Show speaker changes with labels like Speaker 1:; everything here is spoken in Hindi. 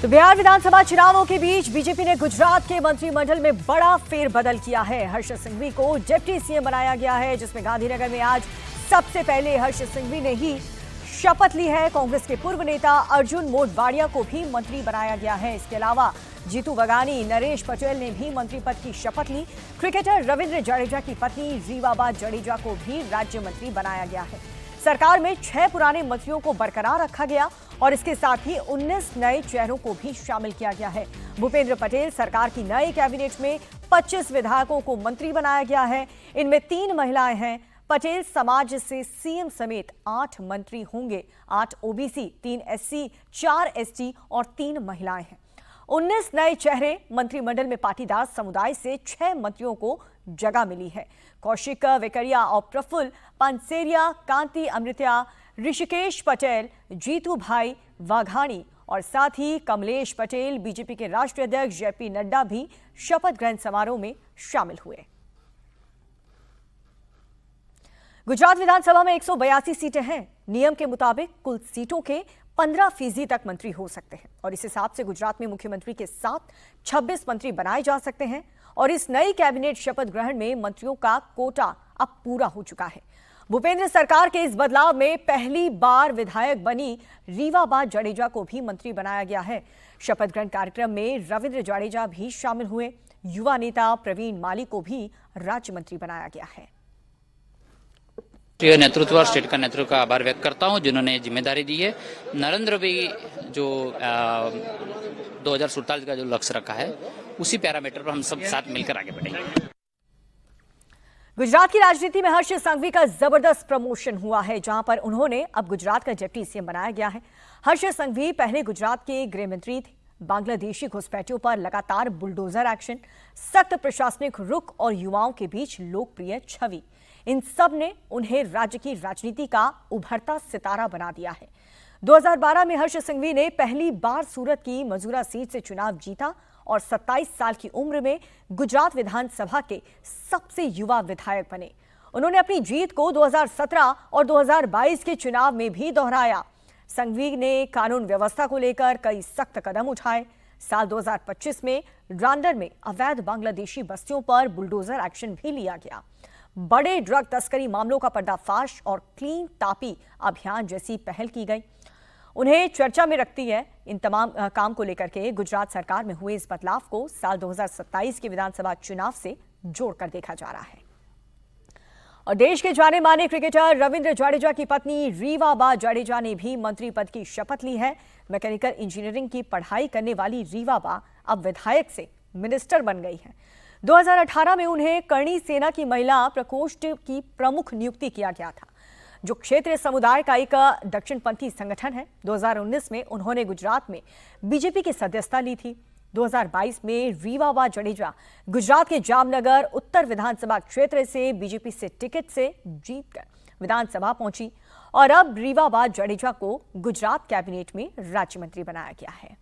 Speaker 1: तो बिहार विधानसभा चुनावों के बीच बीजेपी ने गुजरात के मंत्रिमंडल में बड़ा फेरबदल किया है। हर्ष संघवी को डिप्टी सीएम बनाया गया है, जिसमें गांधीनगर में आज सबसे पहले हर्ष संघवी ने ही शपथ ली है। कांग्रेस के पूर्व नेता अर्जुन मोढवाडिया को भी मंत्री बनाया गया है। इसके अलावा जीतू वगानी, नरेश पटेल ने भी मंत्री पद की शपथ ली। क्रिकेटर रविंद्र जडेजा की पत्नी रीवाबा जडेजा को भी राज्य मंत्री बनाया गया है। सरकार में 6 पुराने मंत्रियों को बरकरार रखा गया और इसके साथ ही 19 नए चेहरों को भी शामिल किया गया है। भूपेंद्र पटेल सरकार की नई कैबिनेट में 25 विधायकों को मंत्री बनाया गया है। इनमें 3 महिलाएं हैं। पटेल समाज से सीएम समेत 8 मंत्री होंगे। 8 ओबीसी, 3 एससी, 4 एसटी और 3 महिलाएं हैं। 19 नए चेहरे। मंत्रिमंडल में पाटीदार समुदाय से 6 मंत्रियों को जगह मिली है। कौशिक वेकरिया और प्रफुल्ल पानसेरिया, कांति अमृत्या, ऋषिकेश पटेल, जीतू भाई वाघानी और साथ ही कमलेश पटेल, बीजेपी के राष्ट्रीय अध्यक्ष जेपी नड्डा भी शपथ ग्रहण समारोह में शामिल हुए। गुजरात विधानसभा में 182 सीटें हैं। नियम के मुताबिक कुल सीटों के 15% तक मंत्री हो सकते हैं और इस हिसाब से गुजरात में मुख्यमंत्री के साथ 26 मंत्री बनाए जा सकते हैं। और इस नई कैबिनेट शपथ ग्रहण में मंत्रियों का कोटा अब पूरा हो चुका है। भूपेंद्र सरकार के इस बदलाव में पहली बार विधायक बनी रीवाबा जडेजा को भी मंत्री बनाया गया है। शपथ ग्रहण कार्यक्रम में रविंद्र जडेजा भी शामिल हुए। युवा नेता प्रवीण माली को भी राज्य मंत्री बनाया गया है।
Speaker 2: नेतृत्व और स्टेट का नेतृत्व का आभार व्यक्त करता हूं, जिन्होंने जिम्मेदारी दी है। नरेंद्र भी जो 2047 का जो लक्ष्य रखा है, उसी पैरामीटर पर हम सब साथ मिलकर आगे बढ़ेंगे।
Speaker 1: गुजरात की राजनीति में हर्ष संघवी का जबरदस्त प्रमोशन हुआ है, जहां पर उन्होंने अब गुजरात का डिप्टी सीएम बनाया गया है। हर्ष संघवी पहले गुजरात के गृह मंत्री थे। बांग्लादेशी घुसपैठियों पर लगातार बुलडोजर एक्शन, सख्त प्रशासनिक रुख और युवाओं के बीच लोकप्रिय छवि, इन सब ने उन्हें राज्य की राजनीति का उभरता सितारा बना दिया है। 2012 में हर्ष संघवी ने पहली बार सूरत की मजूरा सीट से चुनाव जीता और 27 साल की उम्र में गुजरात विधानसभा के सबसे युवा विधायक बने। उन्होंने अपनी जीत को 2017 और 2022 के चुनाव में भी दोहराया। संघवी ने कानून व्यवस्था को लेकर कई सख्त कदम उठाए। साल 2025 में रांडर में अवैध बांग्लादेशी बस्तियों पर बुलडोजर एक्शन भी लिया गया। बड़े ड्रग तस्करी मामलों का पर्दाफाश और क्लीन तापी अभियान जैसी पहल की गई। उन्हें चर्चा में रखती है। इन तमाम काम को लेकर के गुजरात सरकार में हुए इस बदलाव को साल 2027 के विधानसभा चुनाव से जोड़कर देखा जा रहा है। और देश के जाने माने क्रिकेटर रविंद्र जडेजा की पत्नी रीवाबा जडेजा ने भी मंत्री पद की शपथ ली है। मैकेनिकल इंजीनियरिंग की पढ़ाई करने वाली रीवाबा अब विधायक से मिनिस्टर बन गई है। 2018 में उन्हें करणी सेना की महिला प्रकोष्ठ की प्रमुख नियुक्ति किया गया था, जो क्षेत्रीय समुदाय का एक दक्षिणपंथी संगठन है। 2019 में उन्होंने गुजरात में बीजेपी की सदस्यता ली थी। 2022 में रीवाबा जडेजा गुजरात के जामनगर उत्तर विधानसभा क्षेत्र से बीजेपी से टिकट से जीतकर विधानसभा पहुंची और अब रीवाबा जडेजा को गुजरात कैबिनेट में राज्य मंत्री बनाया गया है।